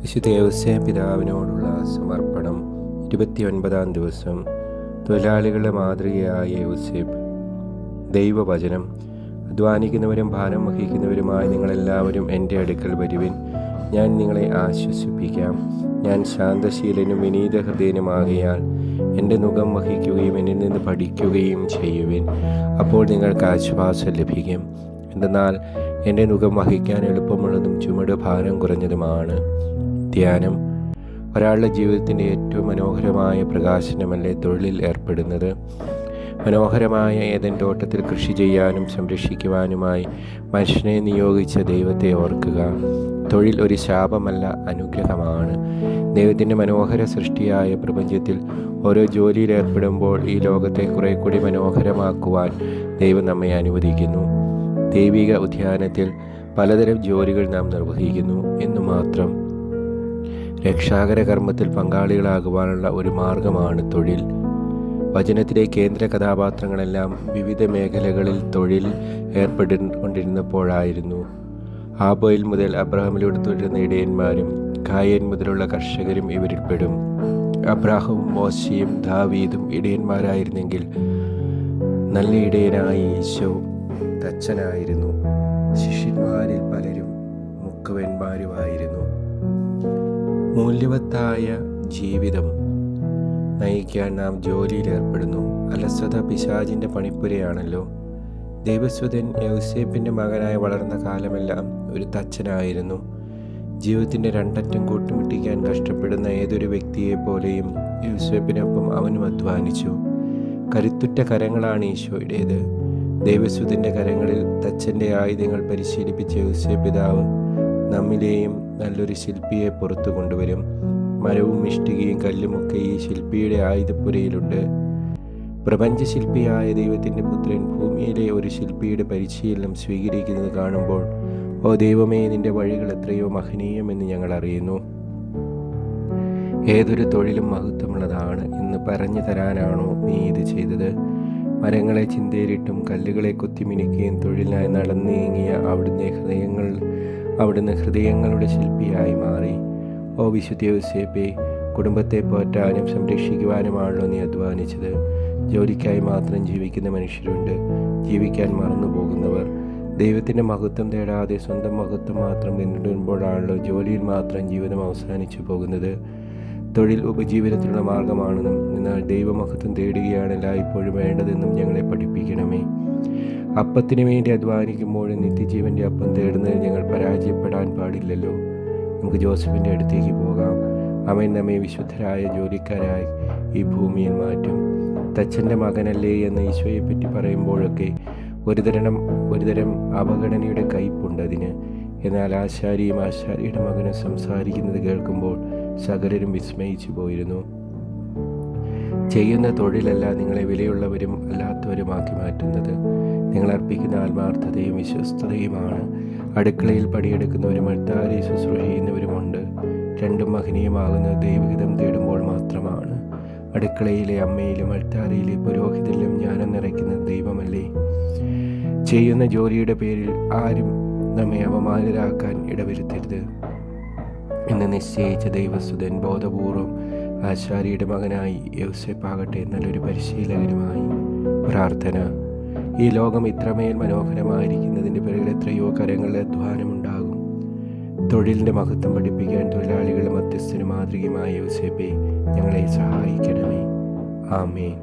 വിശുദ്ധ യൗസേപ്പ് പിതാവിനോടുള്ള സമർപ്പണം. 29-ാം ദിവസം. തൊഴിലാളികളുടെ മാതൃകയായ യൗസേപ്പ്. ദൈവവചനം. അധ്വാനിക്കുന്നവരും ഭാരം വഹിക്കുന്നവരുമായ നിങ്ങളെല്ലാവരും എൻ്റെ അടുക്കൽ വരുവിൻ, ഞാൻ നിങ്ങളെ ആശ്വസിപ്പിക്കാം. ഞാൻ ശാന്തശീലനും വിനീതഹൃദയനുമാകയാൽ എൻ്റെ നുകം വഹിക്കുകയും എന്നിൽ നിന്ന് പഠിക്കുകയും ചെയ്യുവിൻ, അപ്പോൾ നിങ്ങൾക്ക് ആശ്വാസം ലഭിക്കും. എന്തെന്നാൽ എൻ്റെ നുകം വഹിക്കാൻ എളുപ്പമുള്ളതും ചുമട് ഭാരം കുറഞ്ഞതുമാണ്. ധ്യാനം. ഒരാളുടെ ജീവിതത്തിൻ്റെ ഏറ്റവും മനോഹരമായ പ്രകാശനമല്ലേ തൊഴിലിൽ ഏർപ്പെടുന്നത്. മനോഹരമായ ഏദൻ തോട്ടത്തിൽ കൃഷി ചെയ്യാനും സംരക്ഷിക്കുവാനുമായി മനുഷ്യനെ നിയോഗിച്ച ദൈവത്തെ ഓർക്കുക. തൊഴിൽ ഒരു ശാപമല്ല, അനുഗ്രഹമാണ്. ദൈവത്തിൻ്റെ മനോഹര സൃഷ്ടിയായ പ്രപഞ്ചത്തിൽ ഓരോ ജോലിയിൽ ഏർപ്പെടുമ്പോൾ ഈ ലോകത്തെ കുറെ കൂടി മനോഹരമാക്കുവാൻ ദൈവം നമ്മെ അനുവദിക്കുന്നു. ദൈവിക ഉദ്യാനത്തിൽ പലതരം ജോലികൾ നാം നിർവഹിക്കുന്നു എന്നു മാത്രം. രക്ഷാകര കർമ്മത്തിൽ പങ്കാളികളാകുവാനുള്ള ഒരു മാർഗമാണ് തൊഴിൽ. വചനത്തിലെ കേന്ദ്ര കഥാപാത്രങ്ങളെല്ലാം വിവിധ മേഖലകളിൽ തൊഴിൽ ഏർപ്പെട്ടുകൊണ്ടിരുന്നപ്പോഴായിരുന്നു. ആബേൽ മുതൽ അബ്രഹാമിലൂടെ തുടരുന്ന ഇടയന്മാരും കായൻ മുതലുള്ള കർഷകരും ഇവരിൽപ്പെടും. അബ്രാഹവും മോശയും ദാവീദും ഇടയന്മാരായിരുന്നെങ്കിൽ നല്ല ഇടയനായ ഈശോ തച്ചനായിരുന്നു. ശിഷ്യന്മാരിൽ പലരും മുക്കുവന്മാരുമായിരുന്നു. മൂല്യവത്തായ ജീവിതം നയിക്കാൻ നാം ജോലിയിൽ ഏർപ്പെടുന്നു. അലസത പിശാചിൻ്റെ പണിപ്പുരയാണല്ലോ. ദൈവസുതൻ യൗസേപ്പിൻ്റെ മകനായി വളർന്ന കാലമെല്ലാം ഒരു തച്ചനായിരുന്നു. ജീവിതത്തിൻ്റെ രണ്ടറ്റം കൂട്ടുമുട്ടിക്കാൻ കഷ്ടപ്പെടുന്ന ഏതൊരു വ്യക്തിയെപ്പോലെയും യൗസേപ്പിനൊപ്പം അവനും അധ്വാനിച്ചു. കരുത്തുറ്റ കരങ്ങളാണ് ഈശോയുടേത്. ദൈവസുതൻ്റെ കരങ്ങളിൽ തച്ചൻ്റെ ആയുധങ്ങൾ പരിശീലിപ്പിച്ച യൗസേപ്പ് പിതാവ് നമ്മിലെയും നല്ലൊരു ശില്പിയെ പുറത്തു കൊണ്ടുവരും. മരവും ഇഷ്ടികയും കല്ലുമൊക്കെ ഈ ശില്പിയുടെ ആയുധപ്പുരയിലുണ്ട്. പ്രപഞ്ചശില്പിയായ ദൈവത്തിൻ്റെ പുത്രൻ ഭൂമിയിലെ ഒരു ശില്പിയുടെ പരിശീലനം സ്വീകരിക്കുന്നത് കാണുമ്പോൾ, ഓ ദൈവമേ, നിന്റെ വഴികൾ എത്രയോ മഹനീയമെന്ന് ഞങ്ങൾ അറിയുന്നു. ഏതൊരു തൊഴിലും മഹത്വമുള്ളതാണ് എന്ന് പറഞ്ഞു തരാനാണോ നീ ഇത് ചെയ്തത്? മരങ്ങളെ ചിന്തയിലിട്ടും കല്ലുകളെ കുത്തിമിനുക്കുകയും തൊഴിലിനായി നടന്നു നീങ്ങിയ അവിടുന്ന് ഹൃദയങ്ങളുടെ ശില്പിയായി മാറി. ഓ വിശുദ്ധ യൗസേപ്പേ, കുടുംബത്തെ പോറ്റാനും സംരക്ഷിക്കുവാനുമാണല്ലോ നീ അധ്വാനിച്ചത്. ജോലിക്കായി മാത്രം ജീവിക്കുന്ന മനുഷ്യരുണ്ട്, ജീവിക്കാൻ മറന്നു പോകുന്നവർ. ദൈവത്തിൻ്റെ മഹത്വം തേടാതെ സ്വന്തം മഹത്വം മാത്രം പിന്തുടരുമ്പോഴാണല്ലോ ജോലിയിൽ മാത്രം ജീവിതം അവസാനിച്ചു പോകുന്നത്. തൊഴിൽ ഉപജീവനത്തിനുള്ള മാർഗമാണെന്നും എന്നാൽ ദൈവമഹത്വം തേടുകയാണ് എല്ലായ്പ്പോഴും വേണ്ടതെന്നും ഞങ്ങളെ പഠിപ്പിക്കണമേ. അപ്പത്തിനു വേണ്ടി അധ്വാനിക്കുമ്പോഴും നിത്യജീവൻ്റെ അപ്പം തേടുന്നതിൽ ഞങ്ങൾ പരാജയപ്പെടാൻ പാടില്ലല്ലോ. നമുക്ക് ജോസഫിൻ്റെ അടുത്തേക്ക് പോകാം. അവൻ നമ്മെ വിശുദ്ധരായ ജോലിക്കാരായി ഈ ഭൂമിയിൽ മാറ്റും. തച്ചൻ്റെ മകനല്ലേ എന്ന് ഈശോയെപ്പറ്റി പറയുമ്പോഴൊക്കെ ഒരുതരം അവഗണനയുടെ കയ്പുണ്ട് അതിന്. എന്നാൽ ആശാരിയുടെ മകനും സംസാരിക്കുന്നത് കേൾക്കുമ്പോൾ സകലരും വിസ്മയിച്ചു പോയിരുന്നു. ചെയ്യുന്ന തൊഴിലല്ല നിങ്ങളെ വിലയുള്ളവരും അല്ലാത്തവരുമാക്കി മാറ്റുന്നത്, നിങ്ങൾ അർപ്പിക്കുന്ന ആത്മാർത്ഥതയും വിശ്വസ്തതയുമാണ്. അടുക്കളയിൽ പണിയെടുക്കുന്നവരും അൾത്താരെ ശുശ്രൂഷ ചെയ്യുന്നവരുമുണ്ട്. രണ്ടും മഹനീയമാകുന്നത് ദൈവഹിതം തേടുമ്പോൾ മാത്രമാണ്. അടുക്കളയിലെ അമ്മയിലും അൾത്താരയിലെ പുരോഹിതരിലും ജ്ഞാനം നിറയ്ക്കുന്നത് ദൈവമല്ലേ. ചെയ്യുന്ന ജോലിയുടെ പേരിൽ ആരും നമ്മെ അപമാനരാക്കാൻ ഇടവരുത്തരുത് എന്ന് നിശ്ചയിച്ച ദൈവസുതൻ ബോധപൂർവം ആശാരിയുടെ മകനായി യൗസേപ്പാകട്ടെ നല്ലൊരു പരിശീലകനുമായി. പ്രാർത്ഥന. ഈ ലോകം ഇത്രമേൽ മനോഹരമായിരിക്കുന്നതിൻ്റെ പിറകിൽ എത്രയോ കരങ്ങളുടെ അധ്വാനമുണ്ടാകും. തൊഴിലിൻ്റെ മഹത്വം പഠിപ്പിക്കാൻ തൊഴിലാളികളുടെ മധ്യസ്ഥന് മാതൃകയുമായ യൗസേപ്പേ, ഞങ്ങളെ സഹായിക്കണമേ. ആമേൻ.